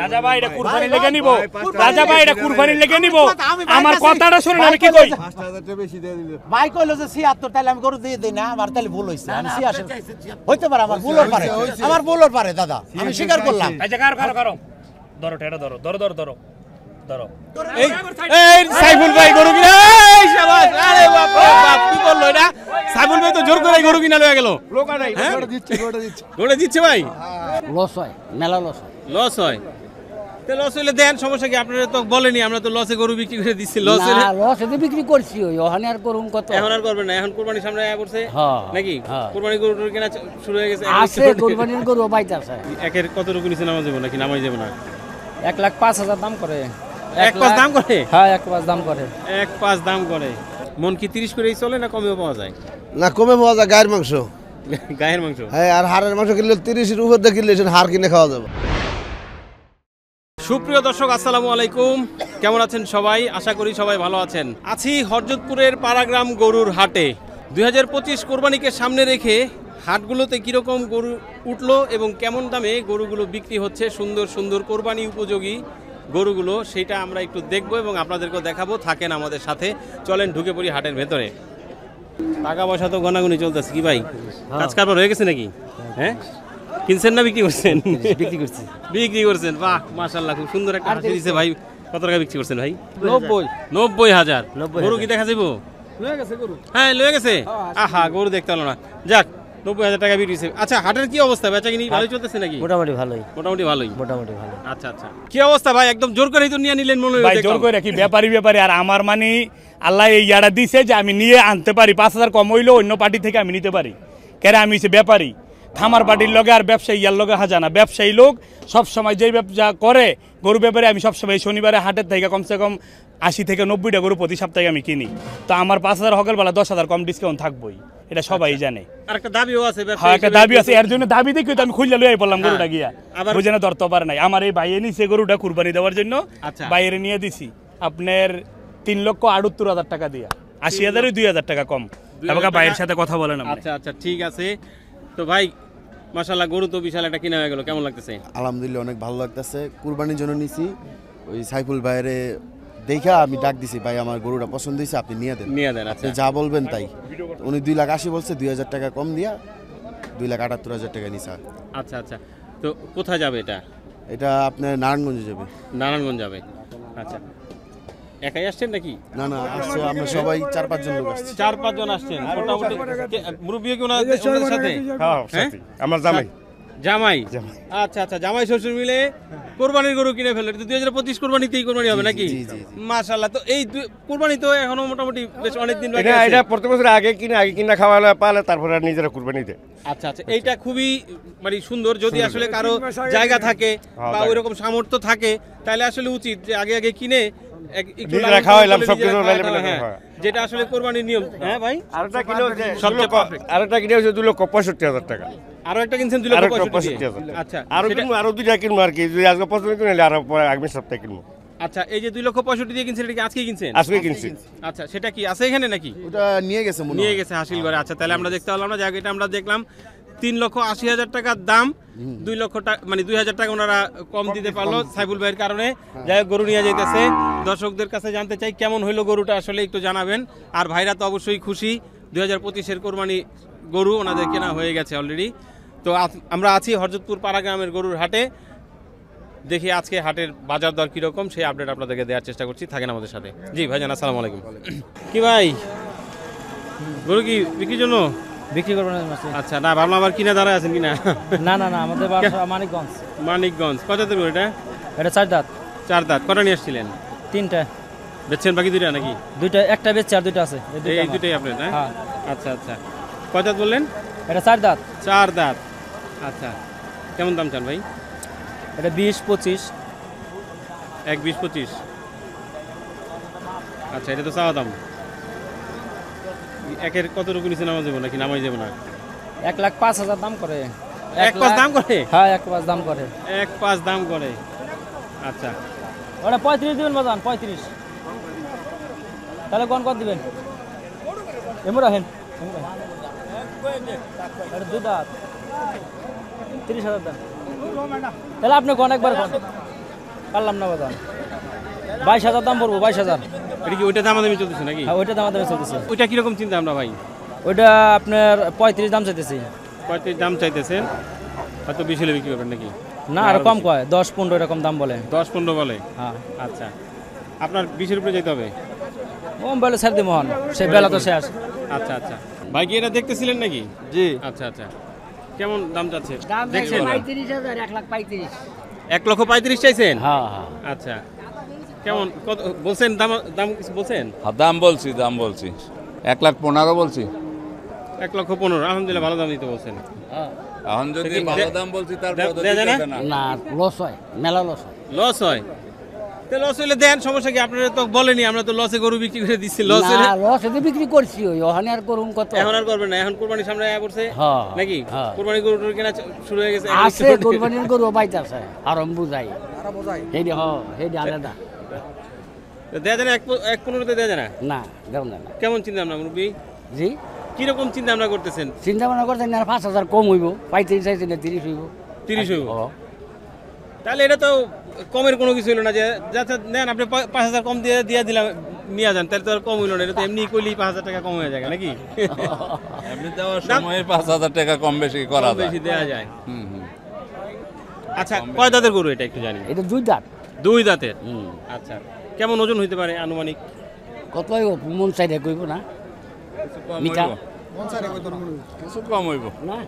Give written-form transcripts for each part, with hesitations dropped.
রাজা ভাই এটা কুরবানি লেগে নিব, রাজা ভাই এটা কুরবানি লেগে নিব, আমার কথাটা শুনুন আমি কি কই। 5000 টাকা বেশি দিয়ে দিলে ভাই কইলো যে 76 তাহলে আমি গরু দিয়ে দেই না, আমার তাহলে ভুল হইছে। আমি 86 হইতে পারে, আমার ভুল হতে পারে, আমার ভুল হতে পারে দাদা, আমি স্বীকার করলাম। আচ্ছা কারো ধরো এটা ধরো ধরো এই সাইফুল ভাই গরু কিনা, এই শাবাশ, আরে বাপ রে বাপ, কি করলো এটা? সাইফুল ভাই তো জোর করে গরু কিনা লয়ে গেল। লোকা নাই, গোটা দিচ্ছে গরু দিচ্ছে ভাই, লস হয়, মেলা লস হয়। লস হয় তো লস হইলে দেন, সমস্যা কি? আপনারা তো বলেনি, আমরা তো লসে গরু বিক্রি করে দিচ্ছি। লস হইলে না, লস এতে বিক্রি করছি, ওই ওখানে আর করুম কত। এখন আর করবেন না, এখন কুরবানির সামনে আয়া পড়ছে নাকি? হ্যাঁ। কুরবানি গরু কিনা শুরু হয়ে গেছে, আছে কুরবানির গরু বাইতে আছে। একের কত রকম নিচে নামাজ যাবো নাকি নামাজ যাবো না? 1,05,000 দাম করে। 1,5 দাম করে? হ্যাঁ 1,5 দাম করে। 1,5 দাম করে। মন কি 30 করেই চলে না কমেও পাওয়া যায়? না, কমে পাওয়া যায় গায়ের মাংস। গায়ের মাংস? হ্যাঁ, আর হাড়ের মাংস কিনলে 30 এর উপর দিয়ে কিনলে হাড় কিনে খাওয়া যাবে। সুপ্রিয় দর্শক, আসসালামু আলাইকুম। কেমন আছেন সবাই? আশা করি সবাই ভালো আছেন। আছি হরজতপুরের পাড়াগ্রাম গরুর হাটে। 2025 কোরবানিকে সামনে রেখে হাটগুলোতে কীরকম গরু উঠলো এবং কেমন দামে গরুগুলো বিক্রি হচ্ছে, সুন্দর সুন্দর কোরবানি উপযোগী গরুগুলো, সেটা আমরা একটু দেখবো এবং আপনাদেরকেও দেখাবো। থাকেন আমাদের সাথে, চলেন ঢুকে পড়ি হাটের ভেতরে। টাকা পয়সা তো গনাগুনি চলতেছে কি ভাই? কাজ কারবার হয়ে গেছে নাকি? হ্যাঁ, কিনছেন না বিক্রি করছেন? বিক্রি করছেন, বাহ মাশাআল্লাহ, খুব সুন্দর একটা হাসি দিছে ভাই। কত টাকা বিক্রি করছেন ভাই? 90,000। গরু কি দেখা যাবো? হ্যাঁ লয়ে গেছে। আহা, গরু দেখতে হলো না। যাক, 90,000 টাকা বিক্রি হয়েছে। আচ্ছা, হাটের কি অবস্থা? বেচা কিনি ভালোই চলতেছে নাকি? মোটামুটি ভালোই। মোটামুটি ভালোই। আচ্ছা। কি অবস্থা ভাই? একদম জোর করেই তো নিয়ে নিলেন মনে হয়। ভাই জোর করে কি ব্যাপারী আর আমার মানে আল্লাহ এই ইয়াটা দিছে যে আমি নিয়ে আনতে পারি, 5,000 কম হইলেও অন্য পার্টি থেকে আমি নিতে পারি। কেন আমি হচ্ছে ব্যাপারী, খামার পার্টির লগে আর ব্যবসায়ী ইয়ার লগে হাজানা। ব্যবসায়ী লোক সবসময় যেই ব্যবসা করে গরু ব্যাপারে, আমি সবসময় শনিবারে হাটের থেকে কমসে কম 80 থেকে 90টা গরু প্রতি সপ্তাহে আমি কিনি। তো আমার 5,000 হকালবেলা 10,000 কম ডিসকাউন্ট থাকবোই, এটা সবাই জানে। আর একটা দাবিও আছে, হ্যাঁ একটা দাবি আছে, এর জন্য দাবি দেখি তো আমি খুললে লয়ে পড়লাম গরুটা গিয়া, বুঝে না ধরতে পারে নাই। আমার এই ভাইয়ে নিছে গরুটা কুরবানি দেওয়ার জন্য, বাইরে নিয়ে দিছি আপনার 3,78,000 টাকা দিয়া, 80,000 2,000 টাকা কম। এবং ভাইয়ের সাথে কথা বলেন। আচ্ছা ঠিক আছে। তো ভাই মাশাআল্লাহ, গরু তো বিশাল একটা কিনা হয়ে গেল, কেমন লাগতেছে? আলহামদুলিল্লাহ, অনেক ভালো লাগতেছে। কুরবানির জন্য নিছি, ওই সাইফুল ভাইরে দেখা আমি ডাক দিছি, ভাই আমার গরুটা পছন্দ হয়েছে, আপনি নিয়ে দেন। আচ্ছা, যা বলবেন তাই। উনি 2,80,000 বলছে, 2,000 টাকা কম দিয়া 2,78,000 টাকা নিছে। আচ্ছা, তো কোথায় যাবে এটা? এটা আপনার নারায়ণগঞ্জে যাবে। নারায়ণগঞ্জ যাবে। আচ্ছা, একাই আসছেন নাকি? না, আসছে আমরা সবাই 4-5 জন লোক আসছে। 4-5 জন আসছেন মোটামুটি। মুরব্বি কি ওনাদের সাথে? হ্যাঁ, আমার জামাই। আচ্ছা, জামাই শ্বশুর মিলে কোরবানির গরু কিনে ফেললেন। 2025 কোরবানিতেই কোরবানি হবে নাকি? মাশাআল্লাহ। তো এই কোরবানি তো এখনো মোটামুটি বেশ অনেক দিন বাকি আছে। এটা প্রতি বছর আগে কিনা খাওয়ালে পালে, তারপরে নিজেরা কুরবানি দেয়। আচ্ছা, এইটা খুবই মানে সুন্দর। যদি আসলে কারো জায়গা থাকে বা ওইরকম সামর্থ্য থাকে, তাহলে আসলে উচিত যে আগে কিনে যেটা আসলে কোরবানির নিয়ম। হ্যাঁ ভাই, আরেকটা কিনে হচ্ছে 2,65,000 টাকা। আরো একটা কিনছেন 2,65,000। আচ্ছা, আরো 2টা কিনবো আর কি, যদি আজকে পছন্দ কিনলে আর আগামী সপ্তাহে কিনবো। আচ্ছা, এই যে 2,65,000 দিয়ে কিনছেন, এটা কি আজকে কিনছেন? আজকে কিনছি। আচ্ছা, সেটা কি আছে এখানে নাকি? ওটা নিয়ে গেছে হাসিল ঘরে। আচ্ছা, তাহলে আমরা দেখতে পেলাম না, জায়গা এটা আমরা দেখলাম 3,80,000 টাকার দাম। 2 লক্ষ টাকা মানে 2,000 টাকা ওনারা কম দিতে পারলো সাইফুল ভাইয়ের কারণে। যাই হোক, গরু নিয়ে যাইতেছে। দর্শকদের কাছে জানতে চাই কেমন হইলো গরুটা, আসলে একটু জানাবেন। আর ভাইরা তো অবশ্যই খুশি, 2025-এর কোরবানি গরু ওনাদের কেনা হয়ে গেছে অলরেডি। তো আমরা আছি হরজতপুর পাড়াগ্রামের গরুর হাটে। দেখি আজকে হাটের বাজার দর কিরকম, সেই আপডেট আপনাদেরকে দেওয়ার চেষ্টা করছি। থাকেন আমাদের সাথে। জি ভাইজান, আসসালামু আলাইকুম। কি ভাই, গরু কি বিক্রির জন্য? বিক্রি করবেন? আচ্ছা, না ভাবলাম আবার কিনা দাঁড়ায় আছেন কিনা। না, আমাদের বাসা মানিকগঞ্জ। কত দেবো এটা? এটা 4 দাঁত। 4 দাঁত। কটা নিয়ে আসছিলেন? 3টা বেচছেন, বাকি 2টা নাকি? 2টা, একটা বেচছে আর 2টা আছে। এই 2টাই আপনার? হ্যাঁ। আচ্ছা, কয় দাঁত বললেন? এটা 4 দাঁত। 4 দাঁত। আচ্ছা, কেমন দাম চান ভাই? এটা 20-25। 1,20-25। আচ্ছা, এটা তো চাওয়া দাম। একের কত রকম নিচে নামাজ যাবো নাকি নামাই যাবো না? 1,05,000 দাম করে। 1,05 দাম করে? হ্যাঁ, 1,05 দাম করে। 1,05 দাম করে। আচ্ছা, ওটা 35 দিবেন বাজান, 35। তাহলে কোন কত দিবেন? এমরা হেন এটা 2 দাঁত, 30,000 দাম। তাহলে আপনি কোন একবার কোন পারলাম না বাদাম 22,000 দাম পড়বো 22,000। এটা কি ওইটা দামাদামি চলতেছে নাকি? হ্যাঁ ওইটা দামাদামি চলতেছে। ওইটা কিরকম চিন্তা আমরা ভাই? ওইটা আপনার 35 দাম চাইতেছি। 35 দাম চাইতেছেন, হয়তো বেশি হলে বিক্রি করবেন নাকি? না আর কম কয় 10-15 এরকম দাম বলে। 10-15 বলে? হ্যাঁ। আচ্ছা, আপনার 20-এর উপরে যেতে হবে। ও বেলা ছেড়ে দিব মোহন, সেই বেলা তো শেষ। আচ্ছা আচ্ছা, ভাই কি এটা দেখতেছিলেন নাকি? জি। আচ্ছা আচ্ছা, কেমন দাম চাচ্ছে? দেখছেন 35,000, 1,35,000। 1,35,000 চাইছেন? হ্যাঁ হ্যাঁ। আচ্ছা, কেমন কত বলছেন? দাম কিছু বলছেন? দাম বলছি 1,15,000 বলছি। 1,15,000, আলহামদুলিল্লাহ ভালো দাম দিতে বলছেন। এখন যদি ভালো দাম বলছি তারপর দেয়া যায় না? না লস হয়, মেলা লস হয়। লস হয়? তো লস হইলে দেন, সমস্যা কি? আপনারা তো বলেনি, আমরা তো লসে গরু বিক্রি করে দিচ্ছি। লস হইলে না লস এতে বিক্রি করছি, ওই ওখানে আর করুন কত? এখন আর করবেন না, এখন কুরবানির সামনে আয়া পড়ছে নাকি? হ্যাঁ। কুরবানি গরু কেনা শুরু হয়ে গেছে। আছে কুরবানির গরু পাইতাছে, আরম বুঝাই হেডি হেডি আলাদা। দেয়া যায় না? 1,15,000 দেয়া যায় না? না দেব না। কেমন চিন্তা ভাবনা মুরব্বী? জি কিরকম চিন্তা ভাবনা করতেছেন? চিন্তা ভাবনা করতেন না 5,000 কম হইব, 35 চাইছেন 30 হইব। 30 হইব? তাহলে এটা তো কমের কোনো কিছু হলো না, যে যাতে নেন আপনি 5,000 কম দিয়ে দিলাম নিয়ে যান, তাহলে তো আর কম হইল না। এটা তো এমনি কইলেই 5,000 টাকা কম হয়ে যায় নাকি? এমনি দেওয়ার সময় 5,000 টাকা কম বেশি করা যায়, বেশি দেওয়া যায়। আচ্ছা, কয় দাঁতের গরু এটা একটু জানি? এটা 2 দাঁত। 2 দাঁতের? আচ্ছা, কেমন ওজন হইতে পারে আনুমানিক? কত হইব? মন চাইলে কইব না মিঠা কিছু কম হইব না।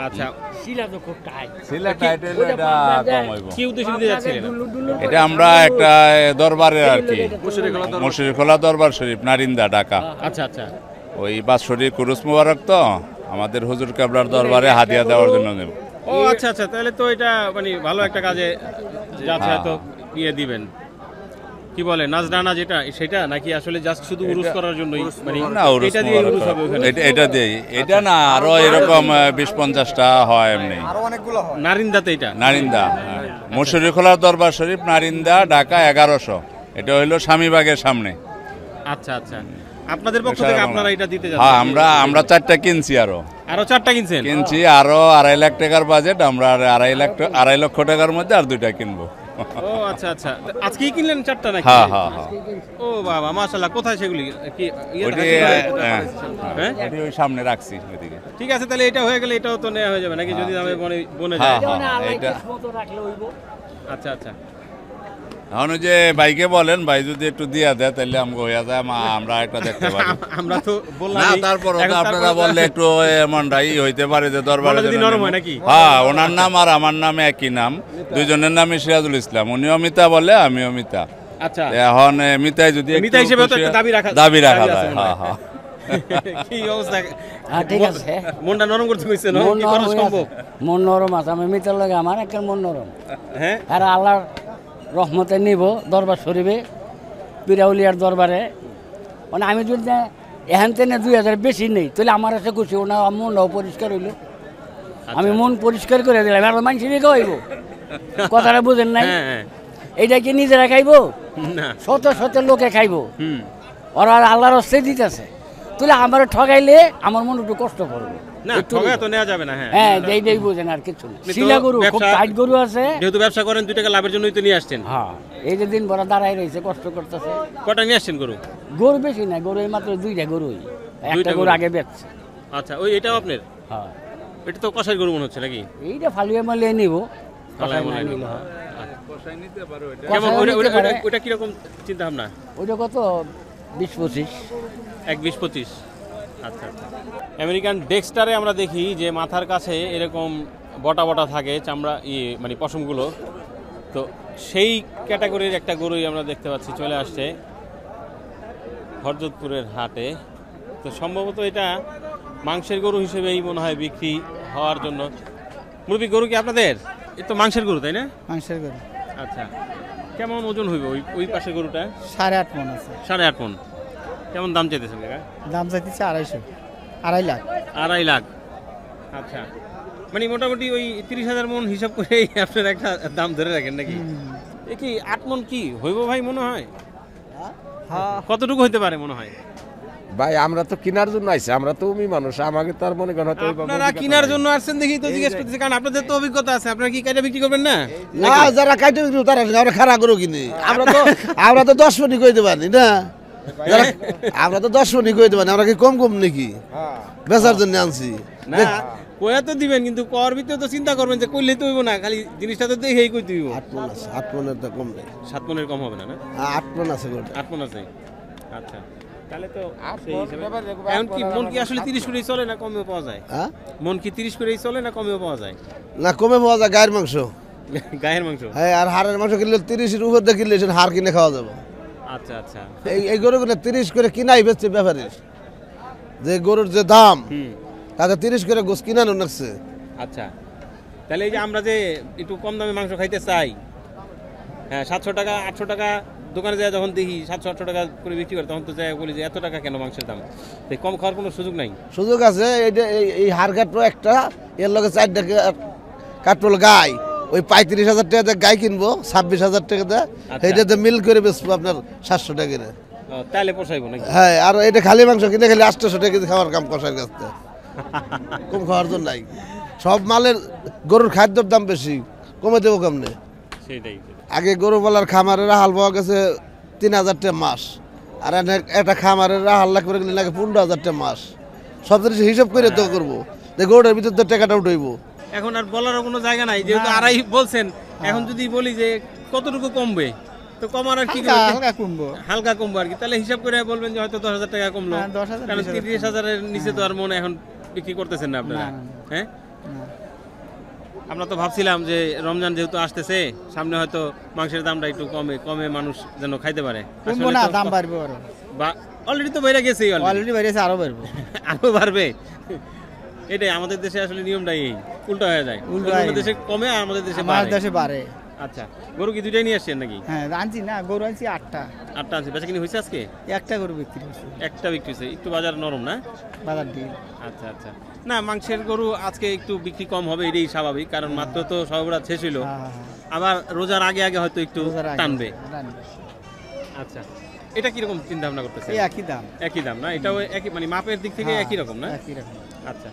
আচ্ছা, শিলা তো খুব টাইট, সিলা টাইট হইলে এটা কম হইব। কি উদ্দেশ্যে দিতে যাচ্ছিলেন? এটা আমরা একটা দরবারের আর কি, মুশরিখোলা দরবার শরীফ, নারিন্দা, ঢাকা। আচ্ছা আচ্ছা, ওই বাৎসরিক কুরুস মুবারক তো আমাদের হুজুর কেবলার দরবারে হাদিয়া দেওয়ার জন্য নেব। ও আচ্ছা আচ্ছা, তাহলে তো এটা মানে ভালো একটা কাজে যাচ্ছে, তো দিয়ে দিবেন। কি বলে নাজরানা যেটা, সেটা নাকি আসলে জাস্ট শুধু উরুস করার জন্যই? মানে না, উরুস এটা দিয়ে উরুস হবে ওখানে? এটা দেই, এটা না আরো এরকম 20-50টা হয় এমনি। নারিন্দাতে এটা? নারিন্দা, মুশরিখোলা দরবার শরীফ, নারিন্দা, ঢাকা 1100। এটা হইলো স্বামীবাগের সামনে। আচ্ছা আচ্ছা, আপনাদের পক্ষ থেকে আপনারা এটা দিতে যাচ্ছেন? হ্যাঁ, আমরা 4টা কিনছি, আরো 4টা কিনছেন? কিনছি, আরো 2.5 লাখ টাকার বাজেট। আমরা 2.5 লক্ষ টাকার মধ্যে আর 2টা কিনবো। ও আচ্ছা আচ্ছা, আজকেই কিনলেন 4টা নাকি? হ্যাঁ হ্যাঁ হ্যাঁ। ও বাবা মাশাআল্লাহ, কোথায় সেগুলি? কি ওইটি হ্যাঁ, ওই সামনে রাখছি ওইদিকে। ঠিক আছে, তাহলে এটা হয়ে গেলে এটাও তো নেওয়া হয়ে যাবে নাকি, যদি আমি বনে হ্যাঁ যায়? হ্যাঁ, এটা আচ্ছা আচ্ছা, এখন যে ভাইকে বলেন, ভাই যদি একটু দিয়া দেয় তাহলে আমাকে হইয়া যায়, আমরা একটা দেখতে পারি। আমরা তো বললাম না, তারপর আপনারা বললে একটু এমনটাই হইতে পারে যে দরবারে যদি নরম হয় নাকি? হ্যাঁ, ওনার নাম আর আমার নাম একই নাম, দুইজনের নামই সিরাজুল ইসলাম। উনিও মিতা বলে, আমিও মিতা। আচ্ছা, এখন মিতাই যদি মিতা হিসেবে তো একটা দাবি রাখা যায়। হ্যাঁ হ্যাঁ, কি অবস্থা? ঠিক আছে, মনটা নরম করতে কইছে না? কি করা সম্ভব? মন নরম আছে, আমি মিটার লাগে আমার একটা মন নরম। হ্যাঁ, আর আল্লাহর রহমতে নিব দরবার শরীফে, পিরাউলিয়ার দরবারে। মানে আমি যদি এখান থেকে 2,000 বেশি নেই, তাহলে আমার কাছে খুশি। ওনার মনটাও পরিষ্কার হইল, আমি মন পরিষ্কার করে দিলাম। আর মানুষ রেখে হইব, কথাটা বুঝেন নাই? এইটা কি নিজেরা খাইব না, শত শত লোকে খাইব, ওরা আল্লাহর হস্তে দিতেছে। তাহলে আমার ঠগাইলে আমার মন একটু কষ্ট করবে না, ঠগা তো নেওয়া যাবে না। হ্যাঁ, এইটাই বুঝেন, আর কিছু না। শিলা গরু খুব টাইট গরু আছে, যেহেতু ব্যবসা করেন 2 টাকা লাভের জন্যই তো নিয়ে আসছেন। হ্যাঁ, এই যে দিন ভরা দাঁড়াই রয়েছে, কষ্ট করতেছে। কটা নিয়ে আসছেন গরু? গরু বেশি না, গরু এই মাত্র 2টা গরুই, একটা গরু আগে বেচছে। আচ্ছা, ওই এটাও আপনার? হ্যাঁ, এটা তো কষাই গরু মনে হচ্ছে নাকি? এইটা ফালিয়ে মালিয়ে নিব। ওটা কিরকম চিন্তা ভাবনা? ওইটা কত? 20-25। 1-20-25। আচ্ছা আচ্ছা, আমেরিকান ডেক্সটারে আমরা দেখি যে মাথার কাছে এরকম বটা বটা থাকে চামড়া, মানে পশমগুলো। তো সেই ক্যাটাগরির একটা গরুই আমরা দেখতে পাচ্ছি চলে আসছে হরজতপুরের হাটে। তো সম্ভবত এটা মাংসের গরু হিসেবেই মনে হয় বিক্রি হওয়ার জন্য। মুরব্বি, গরু কি আপনাদের? এ তো মাংসের গরু, তাই না? মাংসের গরু। আচ্ছা, কেমন ওজন হইবে ওই পাশের গরুটা? 8.5 মণ আছে। 8.5 মণ। কেমন দাম চাইতেছেন? দাম চাইতেছে 2.5 2.5 লাখ। 2.5 লাখ। আচ্ছা, মানে মোটামুটি ওই 30,000 মণ হিসাব করেই আপনার একটা দাম ধরে রাখেন নাকি? এ কি 8 মণ কি হইব ভাই মনে হয়? হ্যাঁ, কতটুকু হইতে পারে মনে হয়? ভাই আমরা তো কেনার জন্য আইছি, আমরা তো উমি মানুষ, আমাকে তো আর মনে করেন হয়তো ওইভাবে আপনারা অভিজ্ঞতা কেনার নাই। জন্য আসছেন দেখি তো জিজ্ঞেস করতেছি, কারণ আপনাদের তো অভিজ্ঞতা আছে। আপনারা কি কাইটা বিক্রি করবেন না? না যারা কাইটে বিক্রি তারা আমরা খারাপ করে কিনি, আমরা তো 10 মিনিট কইতে পারি না, আমরা তো 10 মিনিট কইতে পারি, আমরা কি কম কম নাকি বেচার জন্য আনছি? না কয়া তো দিবেন, কিন্তু কর ভিতরে তো চিন্তা করবেন যে কইলে তো হইব না, খালি জিনিসটা তো দেখেই কইতে হইব। 8 মনের তো কম নেই, 7 মনের কম হবে না? না 8 মন আছে গোটা। 8 মন আছে। আচ্ছা তাহলে তো সেই হিসেবে এখন কি মন কি আসলে 30 করেই চলে না কমেও পাওয়া যায়? হ্যাঁ মন কি 30 করেই চলে না কমেও পাওয়া যায়? না কমে পাওয়া যায় গায়ের মাংস, গায়ের মাংস। হ্যাঁ আর হাড়ের মাংস কিনলে 30-এর উপর দিয়ে কিনলে সেটা হাড় কিনে খাওয়া যাবে। আচ্ছা আচ্ছা। এই গরুগুলো 30 করে কিনাই বেচছে ব্যাপারে, যে গরুর যে দাম তাতে 30 করে গোস কিনানো লাগছে। আচ্ছা তাহলে এই যে আমরা যে একটু কম দামে মাংস খাইতে চাই, হ্যাঁ 700 টাকা 800 টাকা দোকানে যায় যখন দেখি 700-800 টাকা করে বিক্রি করে, তখন তো যাই বলি যে এত টাকা কেন মাংসের দাম? তাই কম খাওয়ার কোনো সুযোগ নাই? সুযোগ আছে, এইটা এই হাড় কাটলো একটা, এর লগে 4টা কাটল গাই, ওই 35,000 টাকা দিয়ে গাই কিনবো, 26,000 টাকা দিয়ে এইটাতে মিল করে বেচবো আপনার 700 টাকা করে। তাহলে পোষাইবো নাকি? হ্যাঁ আর এটা খালি মাংস কিনে খালি 800 টাকা কেজি খাওয়ার কাম কষার কাছ থেকে, কম খাওয়ার জন্য নাই। সব মালের গরুর খাদ্যর দাম বেশি, কমে দেবো কেমনে? সেটাই। আগে গরু পালার খামারের হাল পাওয়া গেছে 3,000 টাকা মাস, আর একটা খামারের হাল লাখ করে গেলে লাগে 15,000 টাকা মাস। সব জিনিস হিসাব করে তো করবো, গরুটার ভিতর তো টাকাটা উঠাইব। এখন আর বলারও কোনো জায়গা নাই, যেহেতু আড়াই বলছেন। এখন যদি বলি যে কতটুকু কমবে, তো কমার আর কি হালকা কমবো, হালকা কমবো আর কি, তাহলে হিসাব করে বলবেন যে হয়তো 10,000 টাকা কমলো। 10,000 কারণ 30,000-এর নিচে তো আর মনে এখন বিক্রি করতেছেন না আপনারা। হ্যাঁ আমরা তো ভাবছিলাম যে রমজান যেহেতু আসতেছে সামনে, হয়তো মাংসের দামটা একটু কমে মানুষ যেন খাইতে পারে। কমবো না, দাম বাড়বে আরো। বা অলরেডি তো বেড়ে গেছে, অলরেডি বেড়েছে, আরো বাড়বে, আরো বাড়বে। এটাই আমাদের দেশে আসলে নিয়মটাই এই উল্টো হয়ে যায়, অন্য দেশে কমে আর আমাদের দেশে বাড়ে। আচ্ছা গরু কি দুইটাই নিয়ে আসছেন নাকি? হ্যাঁ আনছি না, গরু আনছি 8টা। 8টা আনছি, বেচা কিনি হয়েছে আজকে? একটা গরু বিক্রি হয়েছে, একটা বিক্রি হয়েছে। একটু বাজার নরম না? বাজার ডিল। আচ্ছা আচ্ছা। না মাংসের গরু আজকে একটু বিক্রি কম হবে, এটাই স্বাভাবিক, কারণ মাত্র তো সবরাত শেষ হইলো, আবার রোজার আগে আগে হয়তো একটু টানবে। আচ্ছা এটা কিরকম চিন্তা ভাবনা করতেছে? একই দাম। একই দাম না? এটাও একই, মানে মাপের দিক থেকে একই রকম না? একই রকম। আচ্ছা